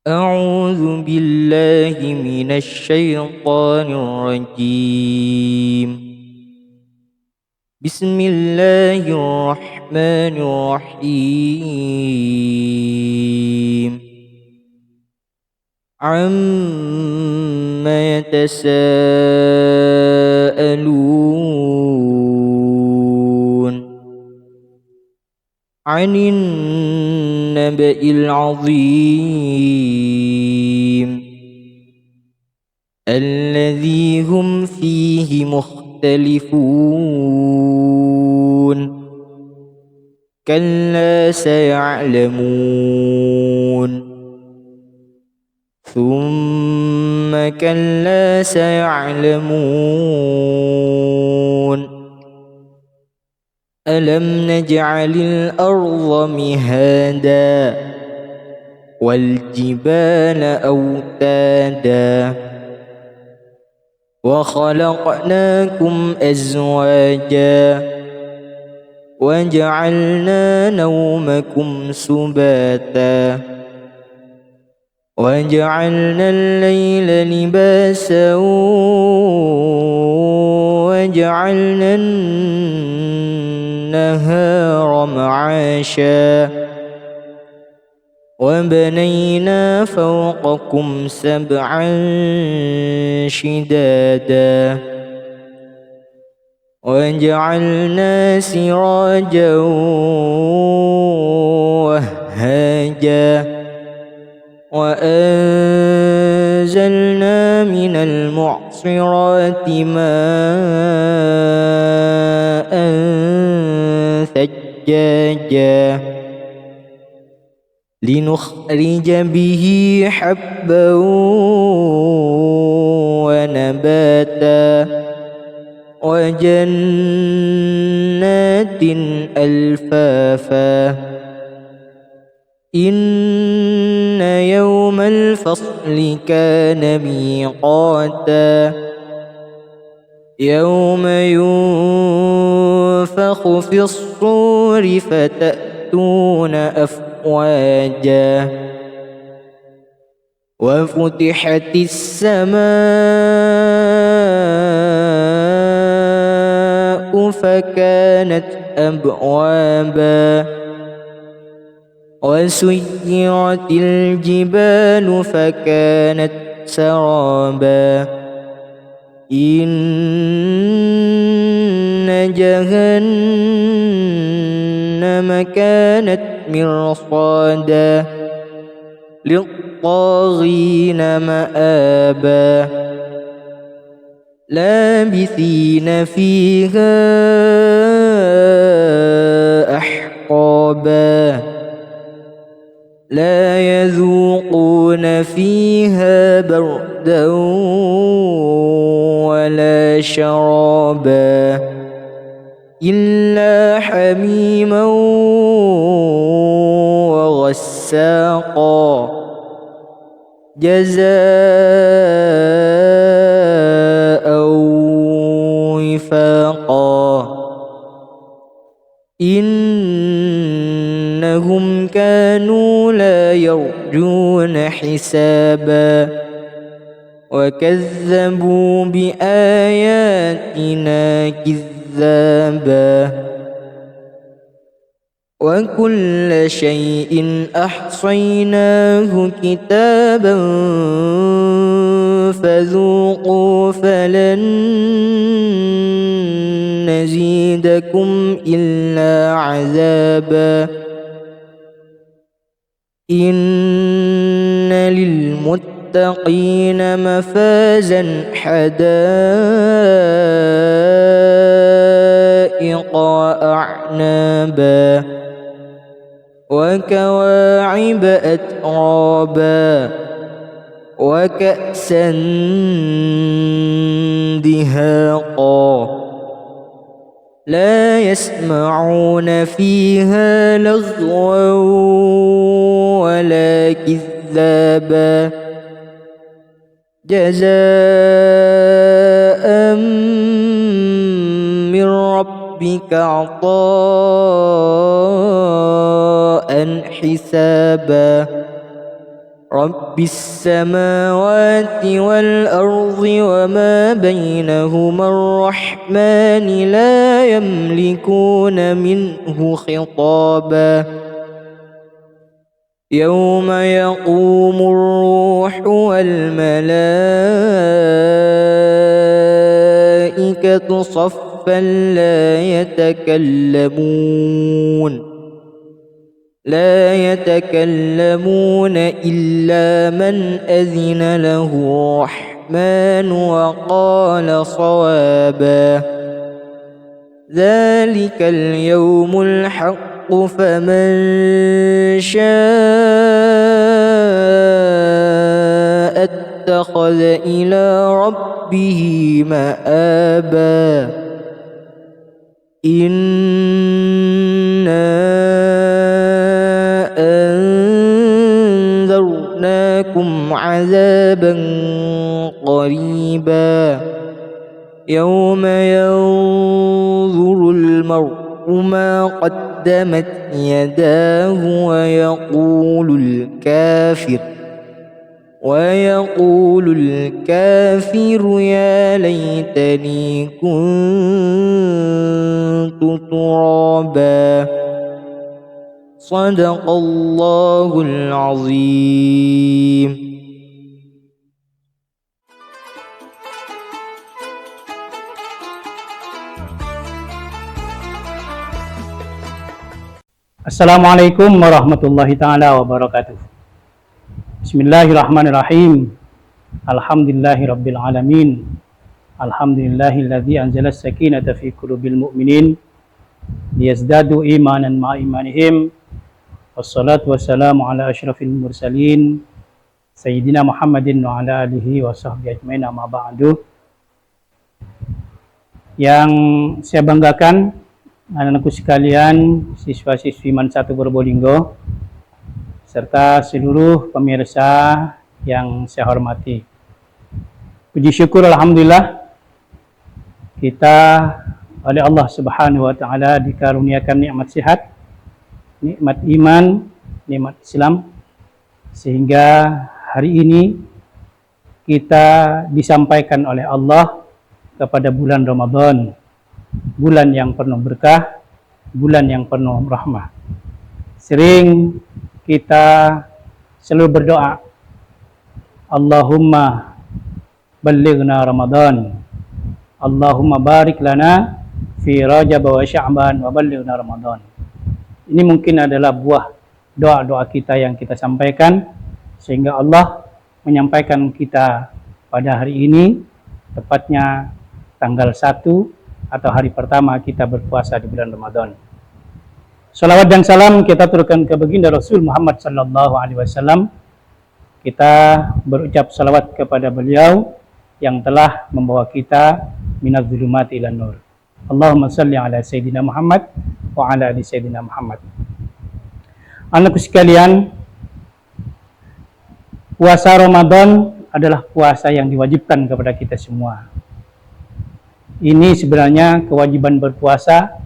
أعوذ بالله من الشيطان الرجيم. بسم الله الرحمن الرحيم. عما يتساءلون عن النبأ العظيم الذي هم فيه مختلفون كلا سيعلمون ثم كلا سيعلمون ألم نجعل الأرض مهادا والجبال أوتادا وخلقناكم أزواجا وجعلنا نومكم سباتا وجعلنا الليل لباسا وجعلنا النهار معاشا وبنينا فوقكم سبعا شدادا وجعلنا سراجا وهاجا وأنزلنا من المعصرات ماء ثجاجا لنخرج به حبا ونباتا وجنات ألفافا إن يوم الفصل كان ميقاتا يوم ينفخ في الصور فتأتون أفواجا وفتحت السماء فكانت أبوابا وسيرت الجبال فكانت سرابا إن جهنم كانت مرصادا للطاغين مآبا لابثين فيها أحقابا لا يذوقون فيها بردا ولا شرابا إلا حميما وغساقا جزاء وفاقا إنهم كانوا لا يرجون حسابا وكذبوا بآياتنا كذابا وكل شيء أحصيناه كتابا فذوقوا فلن نزيدكم إلا عذابا إن للمتقين مفازا حدائق وأعنابا وكواعب أترابا وكأسا دهاقا لا يسمعون فيها لغوا ولا كذابا جزاء من ربك عطاء حسابا رب السماوات والأرض وما بينهما الرحمن لا يملكون منه خطابا يوم يقوم الروح والملائكة صفا لا يتكلمون إلا من أذن له الرحمن وقال صوابا ذلك اليوم الحق فمن شاء اتخذ إلى ربه مآبا إنا أنذرناكم عذابا قريبا يوم ينظر المرء ما قدمت يداه ويقول الكافر يا ليتني كنت ترابا صدق الله العظيم. Assalamualaikum warahmatullahi ta'ala wabarakatuh. Bismillahirrahmanirrahim. Alhamdulillahi rabbil alamin. Alhamdulillahilladzi anzala as-sakinata fi qulubil mu'minin liyazdadu imanan ma'a imanihim. Wassalatu wassalamu ala asyrafil mursalin Sayyidina Muhammadin wa ala alihi wa sahbihi ajmain, amma ba'du. Yang saya banggakan anak-anakku sekalian, siswa-siswi MAN 1 Probolinggo, serta seluruh pemirsa yang saya hormati. Puji syukur alhamdulillah kita oleh Allah Subhanahu wa taala dikaruniakan nikmat sehat, nikmat iman, nikmat Islam, sehingga hari ini kita disampaikan oleh Allah kepada bulan Ramadan, bulan yang penuh berkah, bulan yang penuh rahmah. Sering kita selalu berdoa, Allahumma ballighna Ramadan, Allahumma barik lana fi Rajab wa Sya'ban wa ballighna Ramadan. Ini mungkin adalah buah doa-doa kita yang kita sampaikan, sehingga Allah menyampaikan kita pada hari ini, tepatnya tanggal 1 atau hari pertama kita berpuasa di bulan Ramadan. Salawat dan salam kita turunkan ke baginda Rasul Muhammad sallallahu alaihi wasallam. Kita berucap salawat kepada beliau yang telah membawa kita minadz zulumati ilan nur. Allahumma salli ala Sayyidina Muhammad wa ala ali Sayyidina Muhammad. Anakku sekalian, puasa Ramadan adalah puasa yang diwajibkan kepada kita semua. Ini sebenarnya kewajiban berpuasa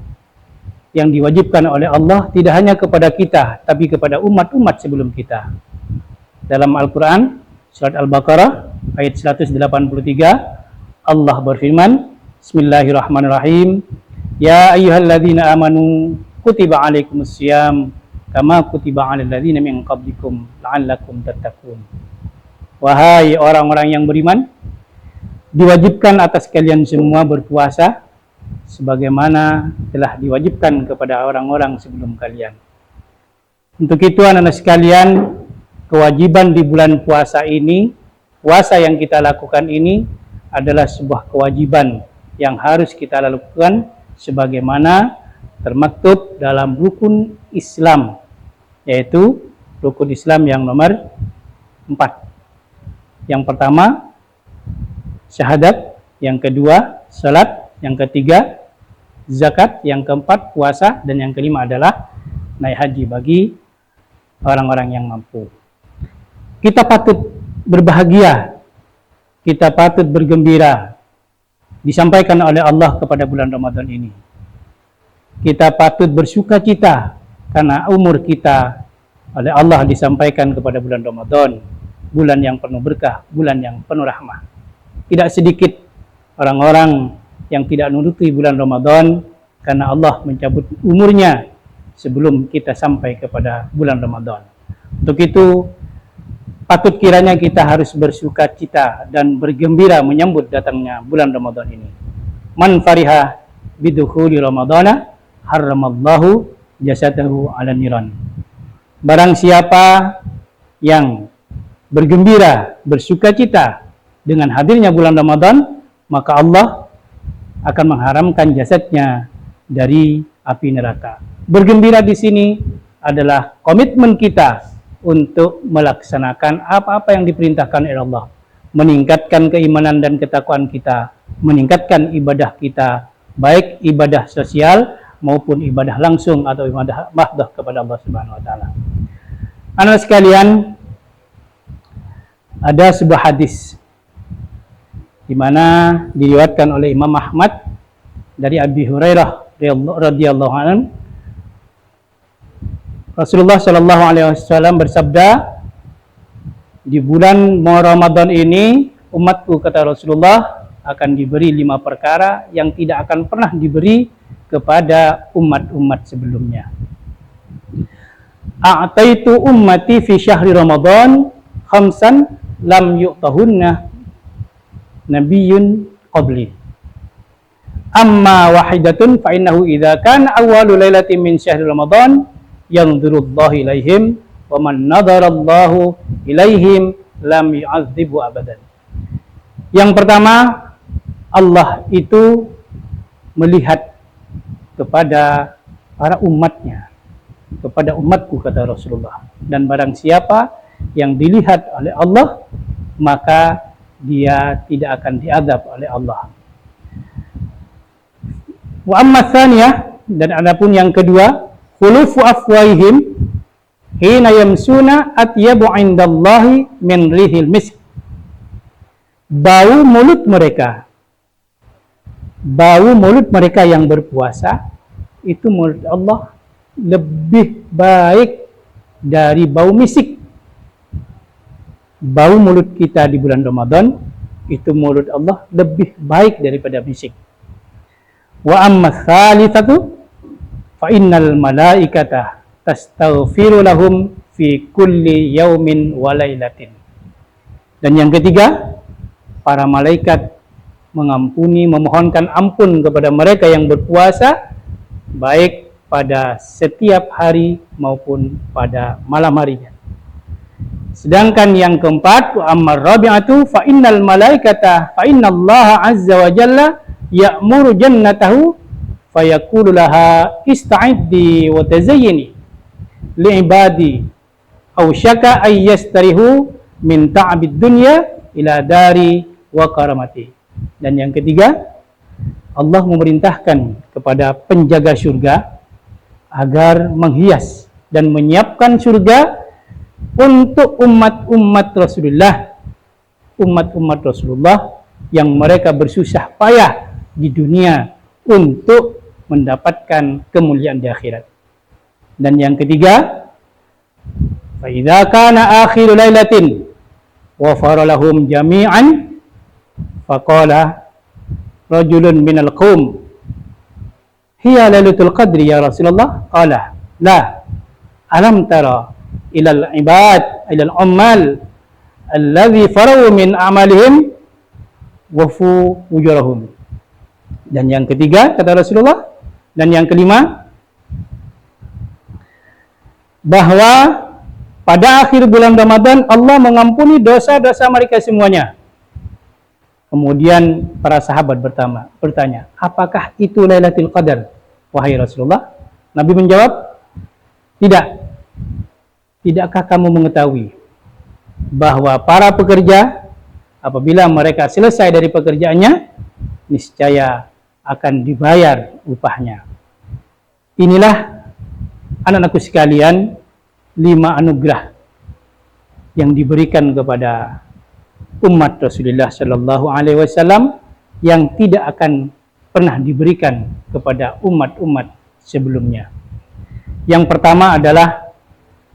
yang diwajibkan oleh Allah tidak hanya kepada kita, tapi kepada umat-umat sebelum kita. Dalam Al-Quran, surat Al-Baqarah, ayat 183, Allah berfirman, Bismillahirrahmanirrahim, Ya ayyuhalladzina amanu kutiba alaikumussyam kama kutiba alal ladzina min qablikum la'allakum tattaqun. Wahai orang-orang yang beriman, diwajibkan atas kalian semua berpuasa sebagaimana telah diwajibkan kepada orang-orang sebelum kalian. Untuk itu anak-anak sekalian, kewajiban di bulan puasa ini, puasa yang kita lakukan ini adalah sebuah kewajiban yang harus kita lakukan sebagaimana termaktub dalam rukun Islam, yaitu rukun Islam yang nomor 4. Yang pertama syahadat, yang kedua salat, yang ketiga zakat, yang keempat puasa, dan yang kelima adalah naik haji bagi orang-orang yang mampu. Kita patut berbahagia, kita patut bergembira disampaikan oleh Allah kepada bulan Ramadan ini. Kita patut bersuka cita karena umur kita oleh Allah disampaikan kepada bulan Ramadan. bulan yang penuh berkah, bulan yang penuh rahmah. Tidak sedikit orang-orang yang tidak menuruti bulan Ramadan karena Allah mencabut umurnya sebelum kita sampai kepada bulan Ramadan. Untuk itu, patut kiranya kita harus bersuka cita dan bergembira menyambut datangnya bulan Ramadan ini. Man fariha bidukhuli Ramadana harramallahu jasadahu 'alan niran. Barang siapa yang bergembira, bersuka cita dengan hadirnya bulan Ramadan, maka Allah akan mengharamkan jasadnya dari api neraka. Bergembira di sini adalah komitmen kita untuk melaksanakan apa-apa yang diperintahkan oleh Allah, meningkatkan keimanan dan ketakwaan kita, meningkatkan ibadah kita, baik ibadah sosial maupun ibadah langsung atau ibadah mahdoh kepada Allah Subhanahu wa taala. Anak sekalian, ada sebuah hadis di mana diriwayatkan oleh Imam Ahmad dari Abi Hurairah radhiyallahu anhu. Rasulullah Shallallahu Alaihi Wasallam bersabda, di bulan Ramadan ini umatku, kata Rasulullah, akan diberi 5 perkara yang tidak akan pernah diberi kepada umat-umat sebelumnya. A'taitu ummati fi syahri Ramadan khamsan lam yu'tahunna nabiyyun qabli. Amma wahidatun fa innahu idza kana awwalu lailatin min syahri Ramadan yanzurullahu ilaihim wa man nadarallahu ilaihim lam yu'adzibu abadan. Yang pertama, Allah itu melihat kepada para umatnya, kepada umatku, kata Rasulullah. Dan barang siapa yang dilihat oleh Allah, maka dia tidak akan diazab oleh Allah. Wa amma tsaniyah, dan adapun yang kedua, khulufu afwaihim hina yamsuna atyabu indallahi min rihil misk. Bau mulut mereka yang berpuasa itu menurut Allah lebih baik dari bau misik. Bau mulut kita di bulan Ramadan itu menurut Allah lebih baik daripada misik. Wa amma tsalitsatu fa innal malaikata tastaghfiru lahum fi kulli yaumin wa lailatin. Dan yang ketiga, para malaikat mengampuni, memohonkan ampun kepada mereka yang berpuasa baik pada setiap hari maupun pada malam harinya. Sedangkan yang keempat, wa amma rabi'atu fa innal malaikata fa innallaha azza wa jalla ya'muru jannatahu fayaqulu laha ista'iddi wa tazayyini li'ibadi aw syaka ay yastarihu min ta'abid dunya ila dari wa karamati. Dan yang ketiga, Allah memerintahkan kepada penjaga surga agar menghias dan menyiapkan surga untuk umat-umat Rasulullah yang mereka bersusah payah di dunia untuk mendapatkan kemuliaan di akhirat. Dan yang ketiga, fa idza kana akhiru lailatin wa faralahum jami'an faqala rajulun minal qaum hiya lailatul qadri ya Rasulullah, qala la alam tara ilal ibad ilal ummal alladhi faraw min amalihim wafu ujurahum. Dan yang ketiga, kata Rasulullah, dan yang kelima, bahwa pada akhir bulan Ramadan Allah mengampuni dosa-dosa mereka semuanya. Kemudian para sahabat bertanya, apakah itu Lailatul Qadar, wahai Rasulullah? Nabi menjawab, tidak. Tidakkah kamu mengetahui bahwa para pekerja apabila mereka selesai dari pekerjaannya, niscaya akan dibayar upahnya. Inilah anak-anakku sekalian 5 anugerah yang diberikan kepada umat Rasulullah Shallallahu Alaihi Wasallam yang tidak akan pernah diberikan kepada umat-umat sebelumnya. Yang pertama adalah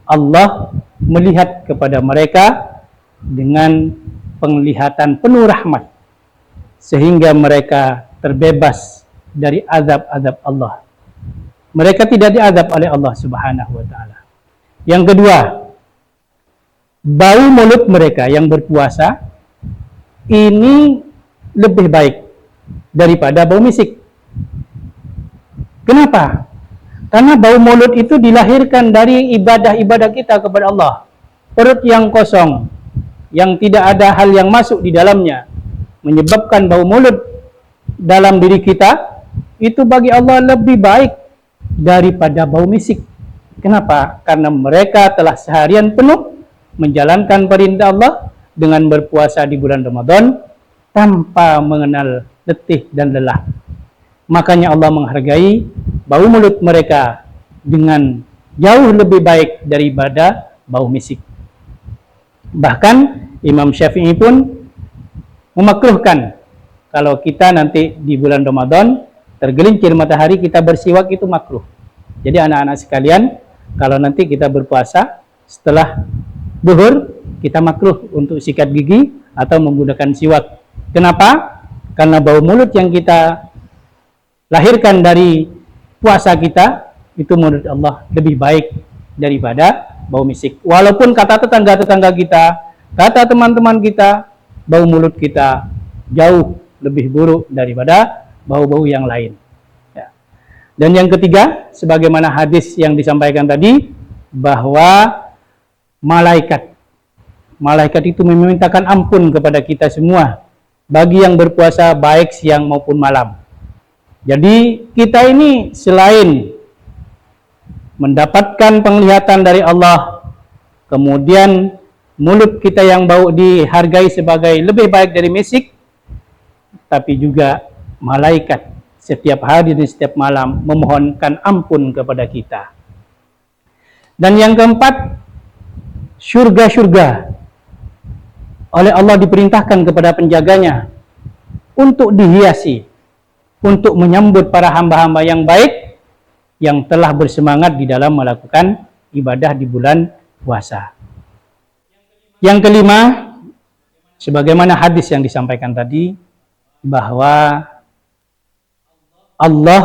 Allah melihat kepada mereka dengan penglihatan penuh rahmat, sehingga mereka terbebas dari azab-azab Allah. Mereka tidak diazab oleh Allah Subhanahu wa taala. Yang kedua, bau mulut mereka yang berpuasa ini lebih baik daripada bau misik. Kenapa? Karena bau mulut itu dilahirkan dari ibadah-ibadah kita kepada Allah. Perut yang kosong, yang tidak ada hal yang masuk di dalamnya, menyebabkan bau mulut dalam diri kita, itu bagi Allah lebih baik daripada bau misik. Kenapa? Karena mereka telah seharian penuh menjalankan perintah Allah dengan berpuasa di bulan Ramadan tanpa mengenal letih dan lelah. Makanya Allah menghargai bau mulut mereka dengan jauh lebih baik daripada bau misik. Bahkan Imam Syafi'i pun memakruhkan kalau kita nanti di bulan Ramadan tergelincir matahari kita bersiwak, itu makruh. Jadi anak-anak sekalian, kalau nanti kita berpuasa setelah zuhur, kita makruh untuk sikat gigi atau menggunakan siwak. Kenapa? Karena bau mulut yang kita lahirkan dari puasa kita itu menurut Allah lebih baik daripada bau misik. Walaupun kata tetangga-tetangga kita, kata teman-teman kita, bau mulut kita jauh lebih buruk daripada bau-bau yang lain. Ya. Dan yang ketiga, sebagaimana hadis yang disampaikan tadi, bahwa malaikat itu memintakan ampun kepada kita semua bagi yang berpuasa baik siang maupun malam. Jadi kita ini selain mendapatkan penglihatan dari Allah, kemudian mulut kita yang bau dihargai sebagai lebih baik dari misik, tapi juga malaikat setiap hari dan setiap malam memohonkan ampun kepada kita. Dan yang keempat, surga-surga oleh Allah diperintahkan kepada penjaganya untuk dihiasi, untuk menyambut para hamba-hamba yang baik yang telah bersemangat di dalam melakukan ibadah di bulan puasa. Yang kelima, sebagaimana hadis yang disampaikan tadi, bahwa Allah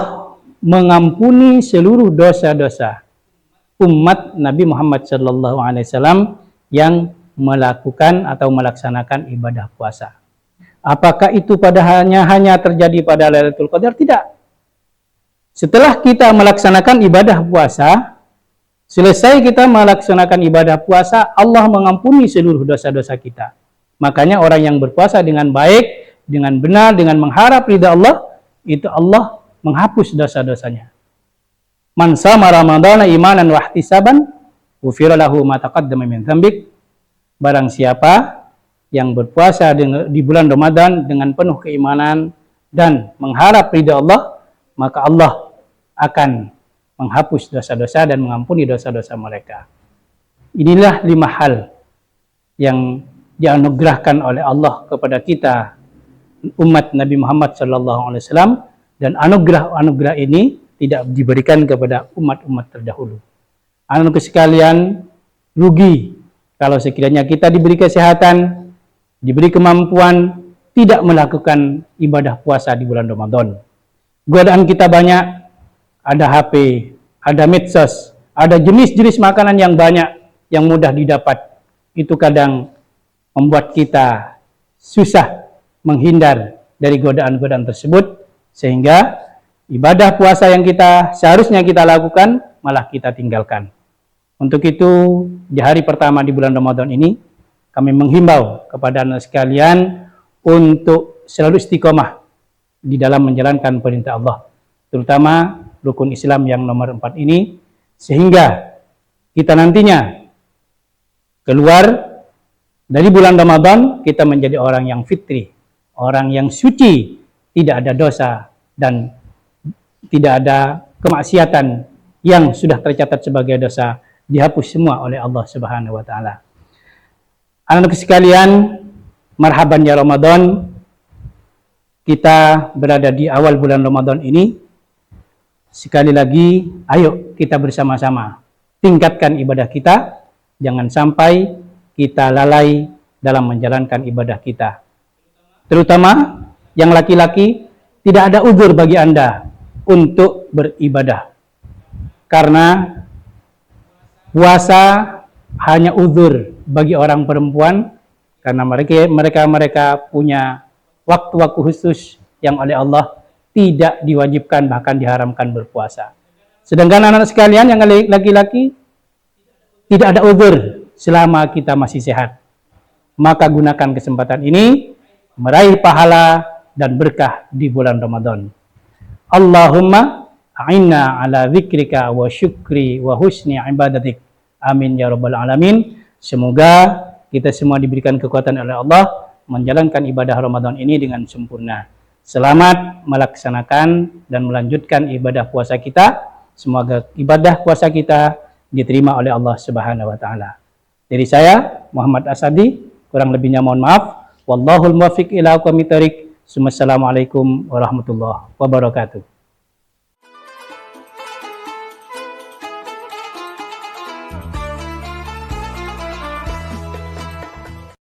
mengampuni seluruh dosa-dosa umat Nabi Muhammad SAW yang melakukan atau melaksanakan ibadah puasa. Apakah itu hanya terjadi pada Lailatul Qadar? Tidak. Setelah kita melaksanakan ibadah puasa, selesai kita melaksanakan ibadah puasa, Allah mengampuni seluruh dosa-dosa kita. Makanya orang yang berpuasa dengan baik, dengan benar, dengan mengharap ridha Allah, itu Allah menghapus dosa-dosanya. Man shama Ramadhana imanan wa ihtisaban, ghufira lahu ma taqaddama min dzambik. Barang siapa yang berpuasa di bulan Ramadan dengan penuh keimanan dan mengharap ridha Allah, maka Allah akan menghapus dosa-dosa dan mengampuni dosa-dosa mereka. Inilah 5 hal yang dianugerahkan oleh Allah kepada kita, umat Nabi Muhammad SAW, dan anugerah-anugerah ini tidak diberikan kepada umat-umat terdahulu. Anak-anak sekalian, rugi kalau sekiranya kita diberi kesehatan, diberi kemampuan, tidak melakukan ibadah puasa di bulan Ramadan. Godaan kita banyak, ada HP, ada medsos, ada jenis-jenis makanan yang banyak, yang mudah didapat. Itu kadang membuat kita susah menghindar dari godaan-godaan tersebut, sehingga ibadah puasa yang seharusnya kita lakukan, malah kita tinggalkan. Untuk itu, di hari pertama di bulan Ramadan ini, kami menghimbau kepada anak sekalian untuk selalu istiqomah di dalam menjalankan perintah Allah, terutama rukun Islam yang nomor 4 ini, sehingga kita nantinya keluar dari bulan Ramadan, kita menjadi orang yang fitri, orang yang suci, tidak ada dosa dan tidak ada kemaksiatan yang sudah tercatat sebagai dosa, dihapus semua oleh Allah Subhanahu wa taala. Anak-anak sekalian, marhaban ya Ramadan. Kita berada di awal bulan Ramadan ini. Sekali lagi, ayo kita bersama-sama tingkatkan ibadah kita. Jangan sampai kita lalai dalam menjalankan ibadah kita. Terutama yang laki-laki, tidak ada uzur bagi Anda untuk beribadah. Karena puasa hanya uzur bagi orang perempuan karena mereka punya waktu-waktu khusus yang oleh Allah tidak diwajibkan bahkan diharamkan berpuasa. Sedangkan anak-anak sekalian yang laki-laki tidak ada uzur selama kita masih sehat. Maka gunakan kesempatan ini meraih pahala dan berkah di bulan Ramadan. Allahumma a'inna ala zikrika wa syukri wa husni ibadatik. Amin ya rabbal alamin. Semoga kita semua diberikan kekuatan oleh Allah menjalankan ibadah Ramadan ini dengan sempurna. Selamat melaksanakan dan melanjutkan ibadah puasa kita. Semoga ibadah puasa kita diterima oleh Allah Subhanahu wa taala. Dari saya Muhammad Asadi, kurang lebihnya mohon maaf. Wallahul muwaffiq ila aqwamit thoriq. Assalamualaikum warahmatullahi wabarakatuh.